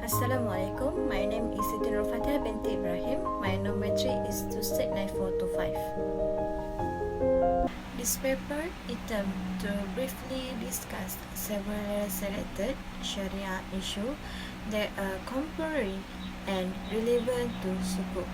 Assalamualaikum. My name is Siti Nurfatia binti Ibrahim. My nometry is 269425. This paper attempts to briefly discuss several selected Sharia issues that are contemporary and relevant to sukuk.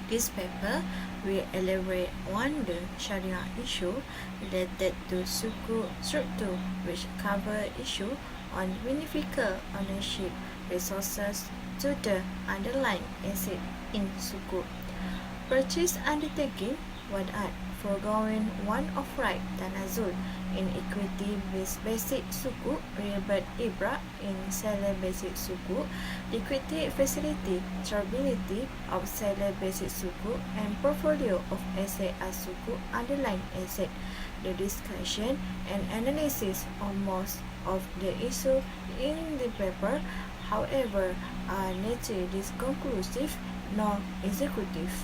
This paper will elaborate on the Sharia issue related to sukuk structure, which cover issue on beneficial ownership resources to the underlying asset in sukuk. Purchase undertaking without foregoing one of right tanazul in equity with basic sukuk, rebate ibrah in seller basic sukuk, liquidity facility, stability of seller basic sukuk, and portfolio of asset as sukuk underlying asset. The discussion and analysis of most of the issue in the paper, however, are neither conclusive nor executive.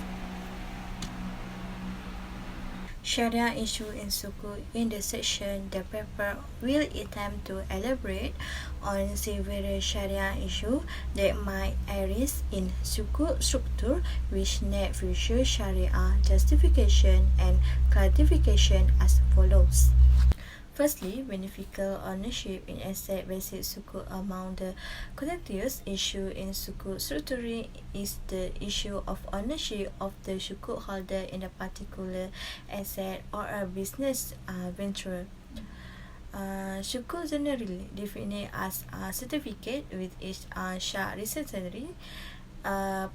Sharia issue in sukuk. In the section, the paper will attempt to elaborate on several Sharia issues that might arise in sukuk structure, which need future Sharia justification and clarification as follows. Firstly, beneficial ownership in asset basic sukuk. Among the contentious issue in sukuk structure is the issue of ownership of the sukuk holder in a particular asset or a business venture. Sukuk generally defined as a certificate with its share recently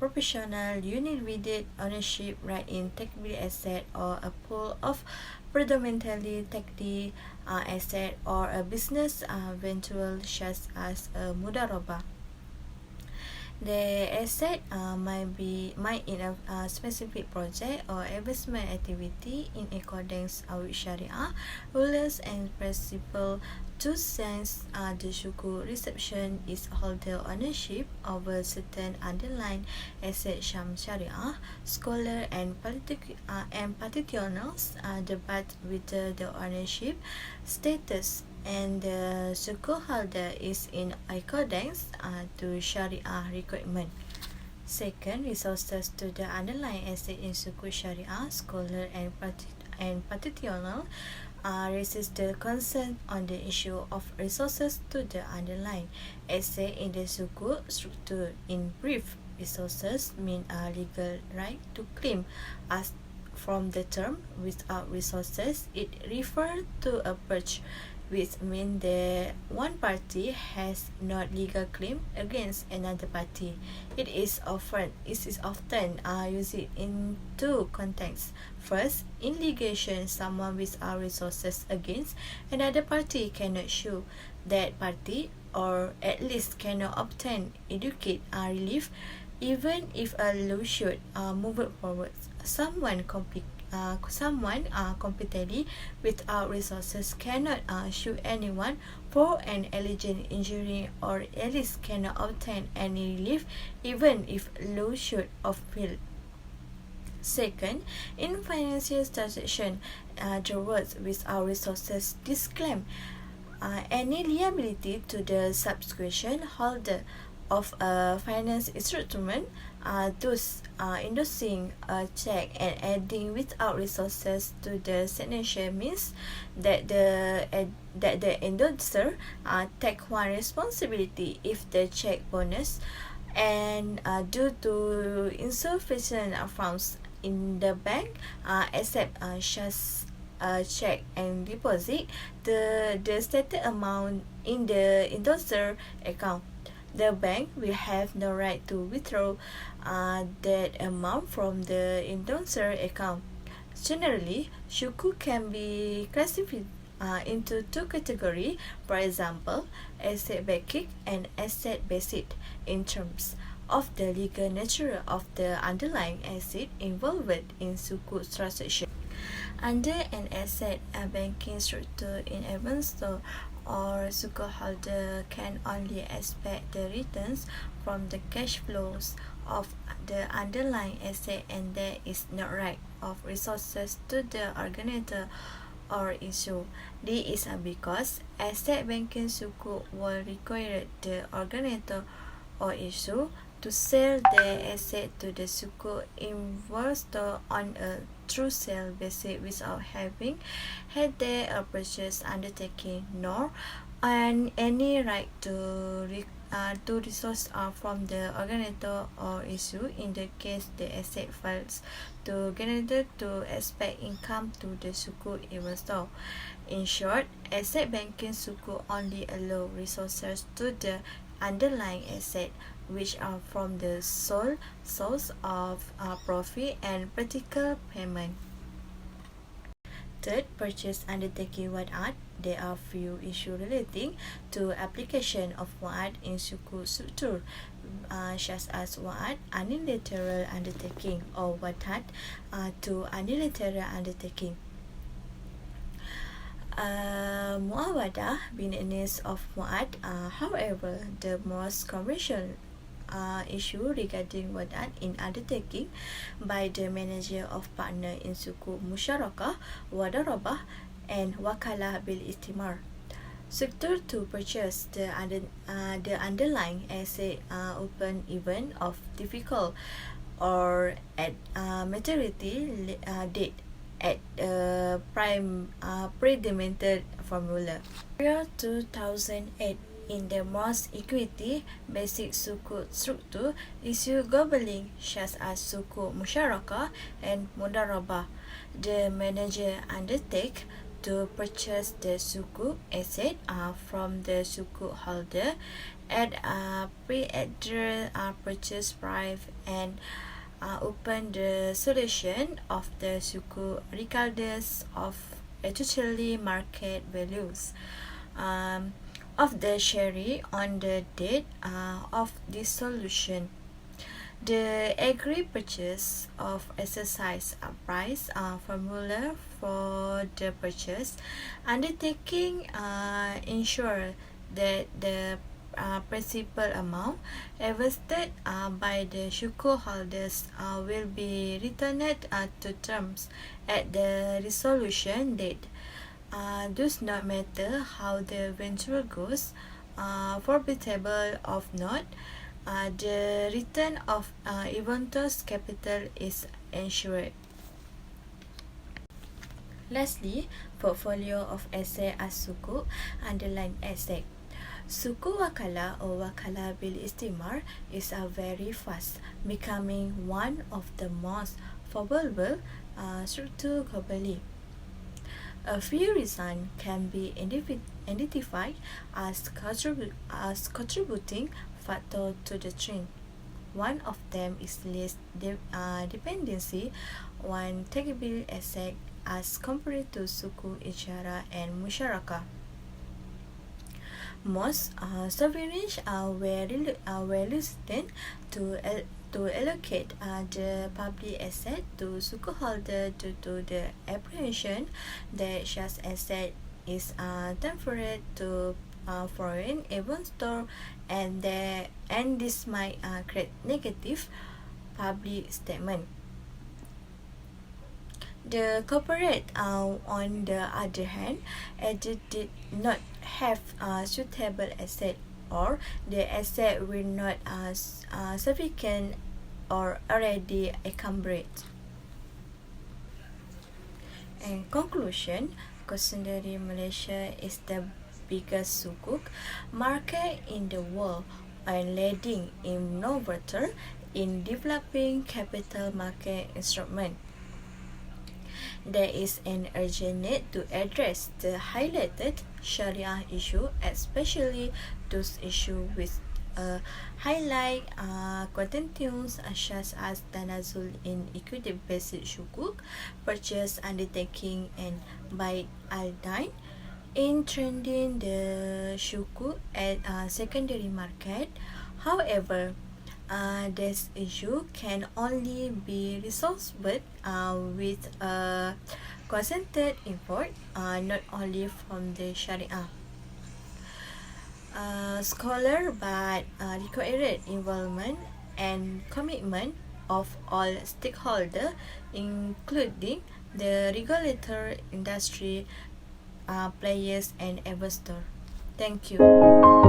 proportional unit-weighted ownership right in taxable asset or a pool of predominantly taxable asset or a business venture such as a mudarabah. The asset might in a specific project or investment activity in accordance with Sharia rules and principles. To sense the sukuk reception is holder ownership over certain underlying asset Sharia. Scholar and practitioners debate whether the ownership status and the sukuk holder is in accordance to Sharia requirement. Second, resources to the underlying asset in sukuk Sharia. Scholar and practitioners raises the concern on the issue of resources to the underlying asset in the sukuk structure. In brief, resources mean a legal right to claim. As from the term without resources, it refers to a purge, which means that one party has no legal claim against another party. It is often used in two contexts. First, in litigation, someone without resources against another party cannot sue that party, or at least cannot obtain adequate relief, even if a lawsuit moved forward. Someone completely without resources cannot sue anyone for an alleged injury, or at least cannot obtain any relief even if lawsuit failed. Second, in financial transaction, the words without resources disclaim any liability to the subscription holder of a finance instrument. Thus, endorsing a check and adding without resources to the signature means that the endorser take one responsibility if the check bonus and due to insufficient funds in the bank, except check and deposit the stated amount in the endorser account. The bank will have no right to withdraw that amount from the endorser account. Generally, sukuk can be classified into two categories, for example, asset-backed and asset-based, in terms of the legal nature of the underlying asset involved in sukuk transaction. Under an asset banking structure in investor or sukuk holder can only expect the returns from the cash flows of the underlying asset, and there is no right of resources to the originator or issue. This is because asset banking sukuk will require the originator or issue to sell their asset to the sukuk investor on a true sale basis without having had their purchase undertaking nor and any right to resource from the originator or issue in the case the asset fails to generate to expect income to the sukuk investor. In short, asset banking sukuk only allow resources to the underlying asset which are from the sole source of profit and practical payment. Third, purchase undertaking wa'ad. There are few issues relating to application of wa'ad in sukuk struktur, such as wa'ad unilateral undertaking or wa'ad to unilateral undertaking. Muawadah business of wa'ad. However, the most commercial issue regarding wa'ad in undertaking by the manager of partner in sukuk musyarakah, wadarabah and wakalah bil istimar. Sector to purchase the underlying asset open event of difficult or at maturity date at predetermined formula. Year 2008, in the most equity basic sukuk struktur issue globally such as sukuk musyarakah and mudarabah, the manager undertake to purchase the sukuk asset from the sukuk holder at a pre-agreed purchase price and open the solution of the sukuk regardless of actually market values of the share on the date of dissolution. The agreed purchase of exercise price formula for the purchase undertaking ensure that the principal amount invested by the sukuk holders will be returned to terms at the resolution date. Does not matter how the venture goes, profitable or not, the return of Eventus capital is ensured. Lastly, portfolio of asset as sukuk underlying asset. Sukuk wakalah or wakalah bil istimar is very fast, becoming one of the most favorable structure globally. A few reasons can be identified as contributing factor to the trend. One of them is less dependency on tangible asset as compared to sukuk isyara and musyarakah. Most sovereigns were reluctant to allocate the public asset to sukuk holder due to the apprehension that such asset is transferred to foreign investor and this might create negative public statement. The corporate, on the other hand, did not have suitable asset or the asset were not sufficient or already encumbered. In conclusion, considering Malaysia is the biggest sukuk market in the world and leading innovator in developing capital market instrument, there is an urgent need to address the highlighted Sharia issue, especially those issues with highlight contentious such as tanazul in equity basic sukuk, purchase undertaking and buy al-dain, in trending the sukuk at secondary market. However, this issue can only be resolved with a concerted effort, not only from the Sharia scholar but required involvement and commitment of all stakeholders, including the regulator, industry, players, and investors. Thank you.